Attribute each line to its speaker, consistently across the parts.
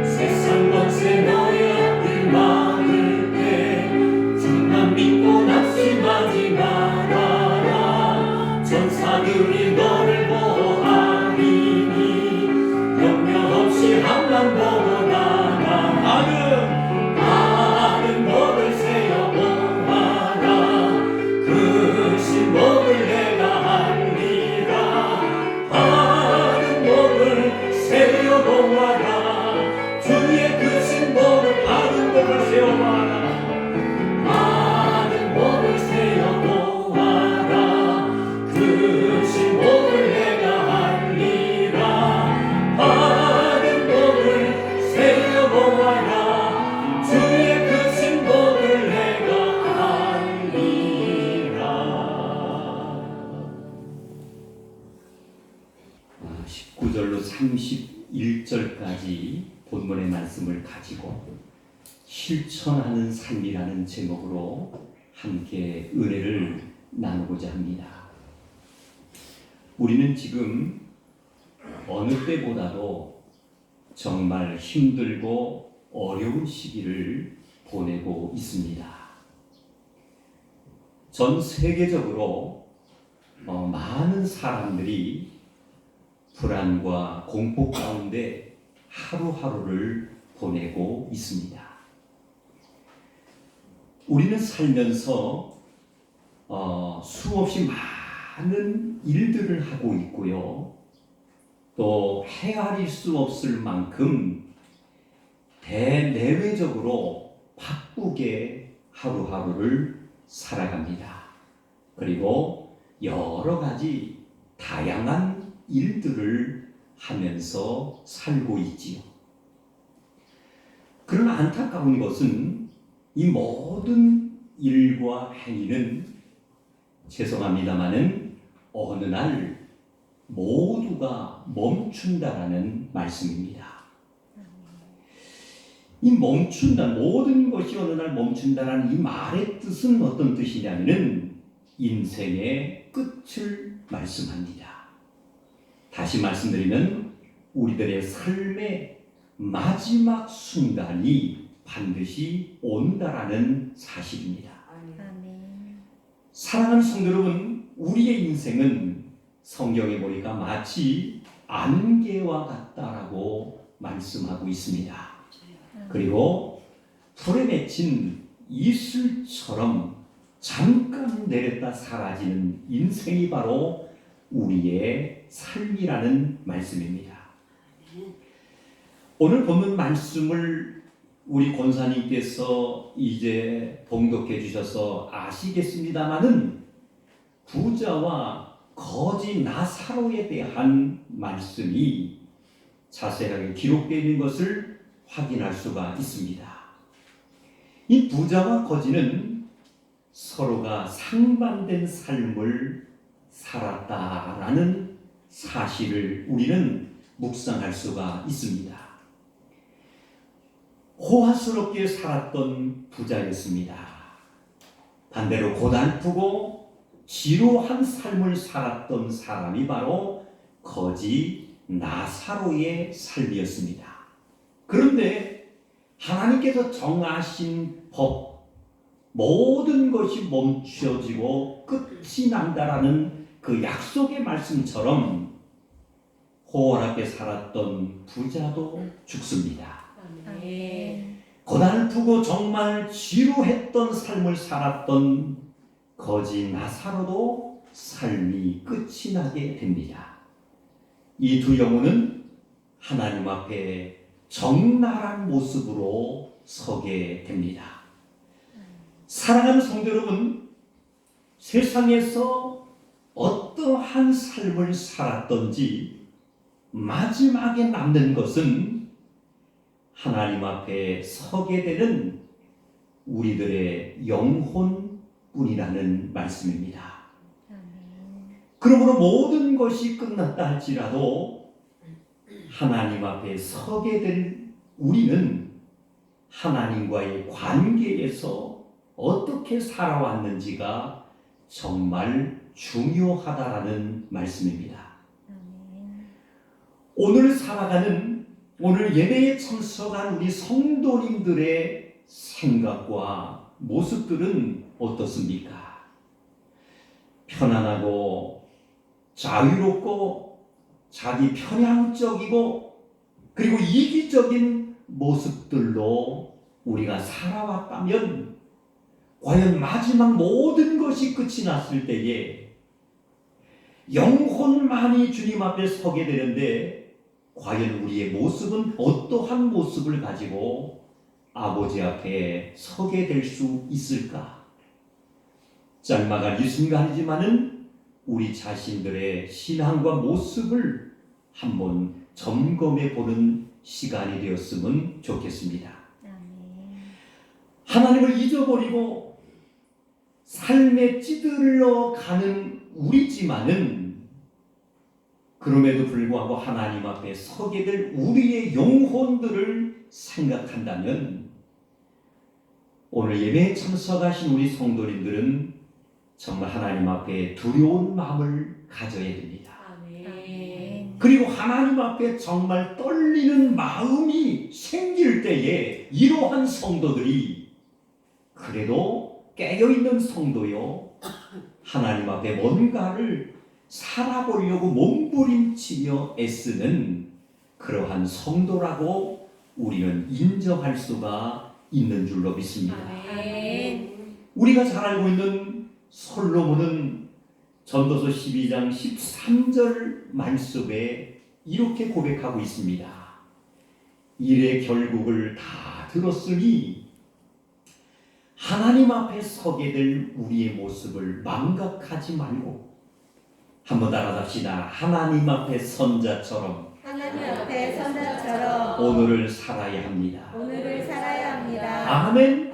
Speaker 1: 세상 권세 너의 앞을 막을 때 주만 믿고 낙심하지 말아라. 전사들이 너를 보호하리니 염려 없이 한만 보고 나가. 아는 목을 세워 보아라. 그 신복을 내가 알리라. 아는 목을 세워 보아라. 주의 그 신복을 아는 목을 세워 보아라. 아는 목을 세워 보아라. 그 신복을 내가 알리라. 아는 목을 세워 보아라. 주의 그 신복을 내가 알리라.
Speaker 2: 19절로 31절까지 본문의 말씀을 가지고 실천하는 삶이라는 제목으로 함께 은혜를 나누고자 합니다. 우리는 지금 어느 때보다도 정말 힘들고 어려운 시기를 보내고 있습니다. 전 세계적으로 많은 사람들이 불안과 공포 가운데 하루하루를 보내고 있습니다. 우리는 살면서 수없이 많은 일들을 하고 있고요. 또 헤아릴 수 없을 만큼 대내외적으로 바쁘게 하루하루를 살아갑니다. 그리고 여러 가지 다양한 일들을 하면서 살고 있지요. 그러나 안타까운 것은 이 모든 일과 행위는 죄송합니다마는 어느 날 모두가 멈춘다라는 말씀입니다. 이 멈춘다, 모든 것이 어느 날 멈춘다라는 이 말의 뜻은 어떤 뜻이냐면은 인생의 끝을 말씀합니다. 다시 말씀드리면 우리들의 삶의 마지막 순간이 반드시 온다라는 사실입니다. 사랑하는 성도 여러분, 우리의 인생은 성경에 보니까 마치 안개와 같다라고 말씀하고 있습니다. 그리고 불에 맺힌 이슬처럼 잠깐 내렸다 사라지는 인생이 바로 우리의 삶이라는 말씀입니다. 오늘 본문 말씀을 우리 권사님께서 이제 봉독해 주셔서 아시겠습니다마는 부자와 거지 나사로에 대한 말씀이 자세하게 기록되어 있는 것을 확인할 수가 있습니다. 이 부자와 거지는 서로가 상반된 삶을 살았다라는 사실을 우리는 묵상할 수가 있습니다. 호화스럽게 살았던 부자였습니다. 반대로 고달프고 지루한 삶을 살았던 사람이 바로 거지 나사로의 삶이었습니다. 그런데 하나님께서 정하신 법, 모든 것이 멈춰지고 끝이 난다라는 그 약속의 말씀처럼 호월하게 살았던 부자도 죽습니다. 고달프고 정말 지루했던 삶을 살았던 거지 나사로도 삶이 끝이 나게 됩니다. 이 두 영혼은 하나님 앞에 적나라한 모습으로 서게 됩니다. 사랑하는 성도 여러분, 세상에서 어떠한 삶을 살았던지 마지막에 남는 것은 하나님 앞에 서게 되는 우리들의 영혼뿐이라는 말씀입니다. 그러므로 모든 것이 끝났다 할지라도 하나님 앞에 서게 될 우리는 하나님과의 관계에서 어떻게 살아왔는지가 정말 중요하다라는 말씀입니다. 오늘 살아가는 오늘 예배에 참석한 우리 성도님들의 생각과 모습들은 어떻습니까? 편안하고 자유롭고 자기 편향적이고 그리고 이기적인 모습들로 우리가 살아왔다면 과연 마지막 모든 것이 끝이 났을 때에 영혼만이 주님 앞에 서게 되는데 과연 우리의 모습은 어떠한 모습을 가지고 아버지 앞에 서게 될 수 있을까? 짤막한 이 순간이지만은 우리 자신들의 신앙과 모습을 한번 점검해 보는 시간이 되었으면 좋겠습니다. 하나님을 잊어버리고 삶에 찌들러 가는 우리지만은 그럼에도 불구하고 하나님 앞에 서게 될 우리의 영혼들을 생각한다면 오늘 예배에 참석하신 우리 성도님들은 정말 하나님 앞에 두려운 마음을 가져야 됩니다. 그리고 하나님 앞에 정말 떨리는 마음이 생길 때에 이러한 성도들이 그래도 깨어있는 성도요 하나님 앞에 뭔가를 살아보려고 몸부림치며 애쓰는 그러한 성도라고 우리는 인정할 수가 있는 줄로 믿습니다. 우리가 잘 알고 있는 솔로몬은 전도서 12장 13절 말씀에 이렇게 고백하고 있습니다. 일의 결국을 다 들었으니 하나님 앞에 서게 될 우리의 모습을 망각하지 말고 한번 따라합시다. 하나님 앞에 선자처럼 오늘을 살아야 합니다. 아멘.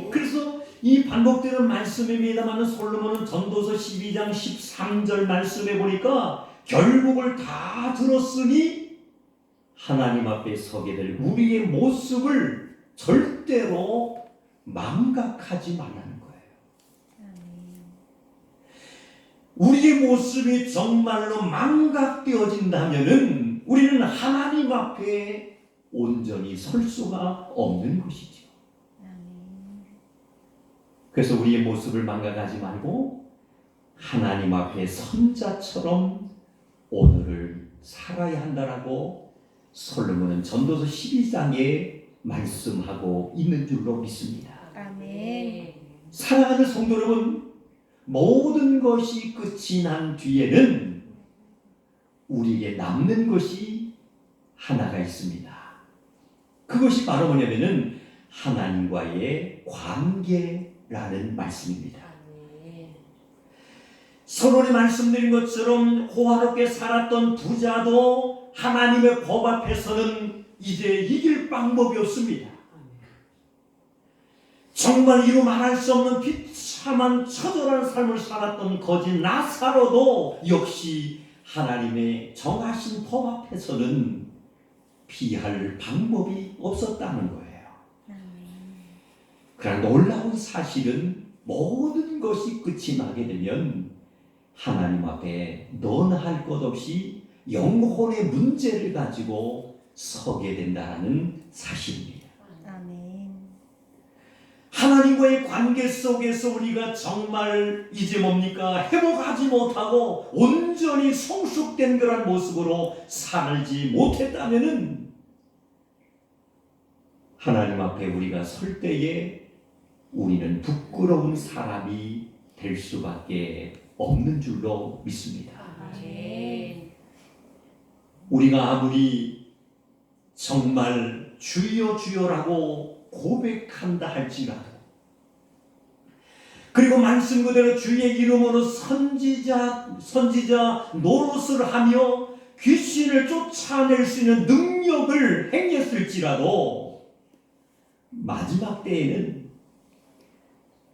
Speaker 2: 그래서 이 반복되는 말씀입니다만 솔로몬은 전도서 12장 13절 말씀에 보니까 결국을 다 들었으니 하나님 앞에 서게 될 우리의 모습을 절대로 망각하지 말라는 거예요. 우리의 모습이 정말로 망각되어진다면은 우리는 하나님 앞에 온전히 설 수가 없는 것이죠. 그래서 우리의 모습을 망각하지 말고 하나님 앞에 선자처럼 오늘을 살아야 한다라고 솔로몬은 전도서 12장에 말씀하고 있는 줄로 믿습니다.
Speaker 3: 아멘.
Speaker 2: 사랑하는 성도 여러분, 모든 것이 끝이 난 뒤에는 우리에게 남는 것이 하나가 있습니다. 그것이 바로 뭐냐면은 하나님과의 관계라는 말씀입니다. 서론에 말씀드린 것처럼 호화롭게 살았던 부자도 하나님의 법 앞에서는 이제 이길 방법이 없습니다. 정말 이루 말할 수 없는 비참한 처절한 삶을 살았던 거지 나사로도 역시 하나님의 정하신 법 앞에서는 피할 방법이 없었다는 거예요. 그러나 놀라운 사실은 모든 것이 끝이 나게 되면 하나님 앞에 너나 할 것 없이 영혼의 문제를 가지고 서게 된다는 사실입니다.
Speaker 3: 아멘.
Speaker 2: 하나님과의 관계 속에서 우리가 정말 이제 뭡니까? 회복하지 못하고 온전히 성숙된 그런 모습으로 살지 못했다면은 하나님 앞에 우리가 설 때에 우리는 부끄러운 사람이 될 수밖에 없는 줄로 믿습니다. 우리가 아무리 정말 주여 주여라고 고백한다 할지라도 그리고 말씀 그대로 주의 이름으로 선지자 노릇을 하며 귀신을 쫓아낼 수 있는 능력을 행했을지라도 마지막 때에는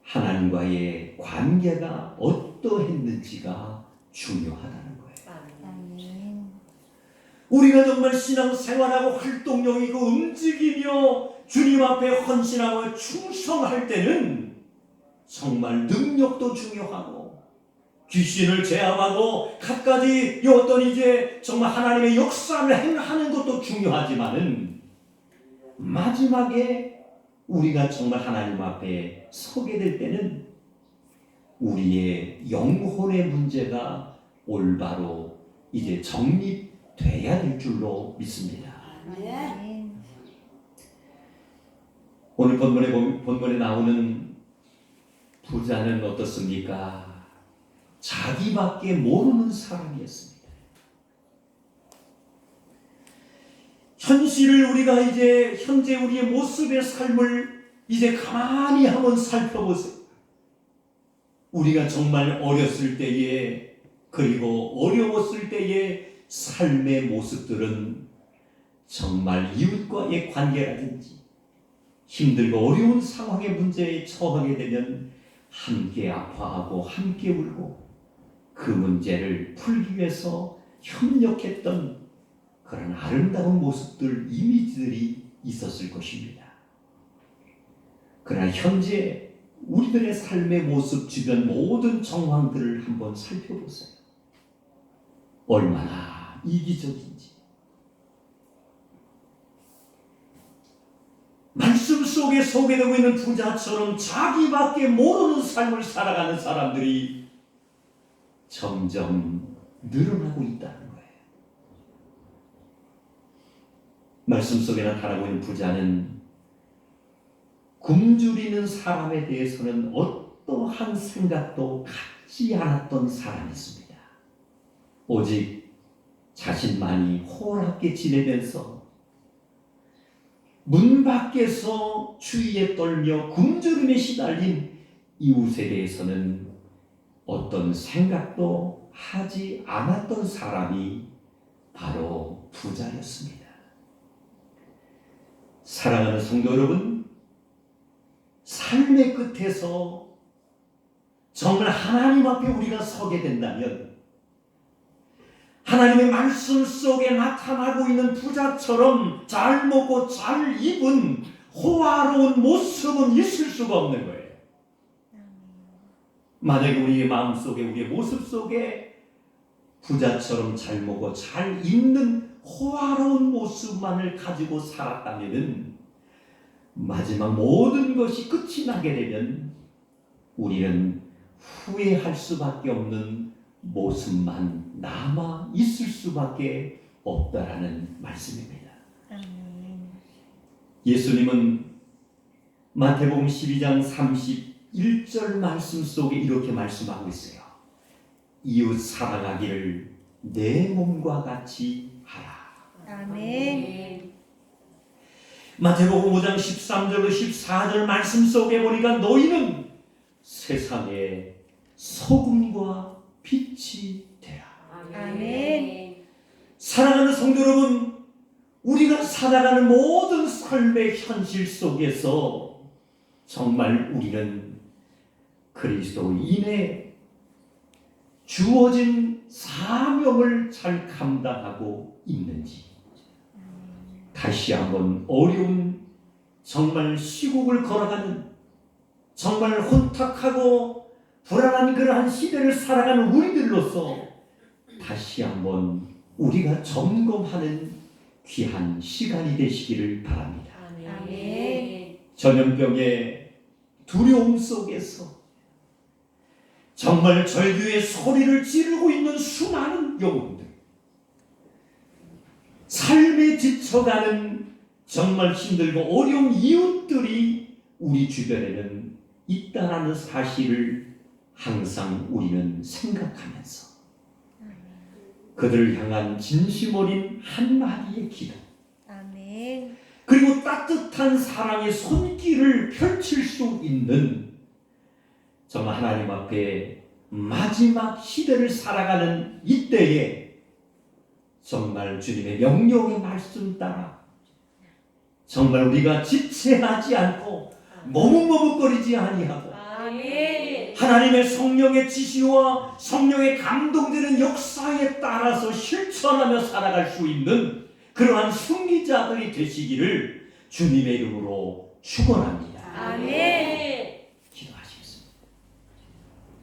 Speaker 2: 하나님과의 관계가 어떠했는지가 중요하다는 거예요.
Speaker 3: 아멘.
Speaker 2: 우리가 정말 신앙생활하고 활동력이고 움직이며 주님 앞에 헌신하고 충성할 때는 정말 능력도 중요하고 귀신을 제압하고 갖가지 이 어떤 이제 정말 하나님의 역사를 행하는 것도 중요하지만은 마지막에 우리가 정말 하나님 앞에 서게 될 때는 우리의 영혼의 문제가 올바로 이제 정립돼야 될 줄로 믿습니다.
Speaker 3: 아멘.
Speaker 2: 오늘 본문에 나오는 부자는 어떻습니까? 자기밖에 모르는 사람이었습니다. 현실을 우리가 이제 현재 우리의 모습의 삶을 이제 가만히 한번 살펴보세요. 우리가 정말 어렸을 때에 그리고 어려웠을 때의 삶의 모습들은 정말 이웃과의 관계라든지 힘들고 어려운 상황의 문제에 처하게 되면 함께 아파하고 함께 울고 그 문제를 풀기 위해서 협력했던 그런 아름다운 모습들, 이미지들이 있었을 것입니다. 그러나 현재 우리들의 삶의 모습 주변 모든 정황들을 한번 살펴보세요. 얼마나 이기적인지. 말씀 속에 소개되고 있는 부자처럼 자기밖에 모르는 삶을 살아가는 사람들이 점점 늘어나고 있다는 거예요. 말씀 속에 나타나고 있는 부자는 굶주리는 사람에 대해서는 어떠한 생각도 갖지 않았던 사람이었습니다. 오직 자신만이 호락하게 지내면서 문 밖에서 추위에 떨며 굶주림에 시달린 이웃에 대해서는 어떤 생각도 하지 않았던 사람이 바로 부자였습니다. 사랑하는 성도 여러분, 삶의 끝에서 정말 하나님 앞에 우리가 서게 된다면 하나님의 말씀 속에 나타나고 있는 부자처럼 잘 먹고 잘 입은 호화로운 모습은 있을 수가 없는 거예요. 만약에 우리의 마음속에 우리의 모습 속에 부자처럼 잘 먹고 잘 입는 호화로운 모습만을 가지고 살았다면 마지막 모든 것이 끝이 나게 되면 우리는 후회할 수밖에 없는 모습만 남아 있을 수밖에 없다라는 말씀입니다.
Speaker 3: 아멘.
Speaker 2: 예수님은 마태복음 12장 31절 말씀 속에 이렇게 말씀하고 있어요. 이웃 사랑하기를 내 몸과 같이 하라.
Speaker 3: 아멘.
Speaker 2: 마태복음 5장 13절로 14절 말씀 속에 보니까 너희는 세상의 소금과 빛이 되라.
Speaker 3: 아멘.
Speaker 2: 사랑하는 성도 여러분, 우리가 살아가는 모든 삶의 현실 속에서 정말 우리는 그리스도인의 주어진 사명을 잘 감당하고 있는지 다시 한번 어려운 정말 시국을 걸어가는 정말 혼탁하고 불안한 그러한 시대를 살아가는 우리들로서 다시 한번 우리가 점검하는 귀한 시간이 되시기를 바랍니다.
Speaker 3: 아멘.
Speaker 2: 전염병의 두려움 속에서 정말 절규의 소리를 지르고 있는 수많은 영혼들, 삶에 지쳐가는 정말 힘들고 어려운 이웃들이 우리 주변에는 있다라는 사실을 항상 우리는 생각하면서 그들을 향한 진심 어린 한마디의 기도,
Speaker 3: 아멘.
Speaker 2: 그리고 따뜻한 사랑의 손길을 펼칠 수 있는 정말 하나님 앞에 마지막 시대를 살아가는 이때에 정말 주님의 명령의 말씀 따라 정말 우리가 지체하지 않고 머뭇머뭇거리지 아니하고
Speaker 3: 아멘.
Speaker 2: 하나님의 성령의 지시와 성령의 감동되는 역사에 따라서 실천하며 살아갈 수 있는 그러한 승리자들이 되시기를 주님의 이름으로 축원합니다.
Speaker 3: 아멘.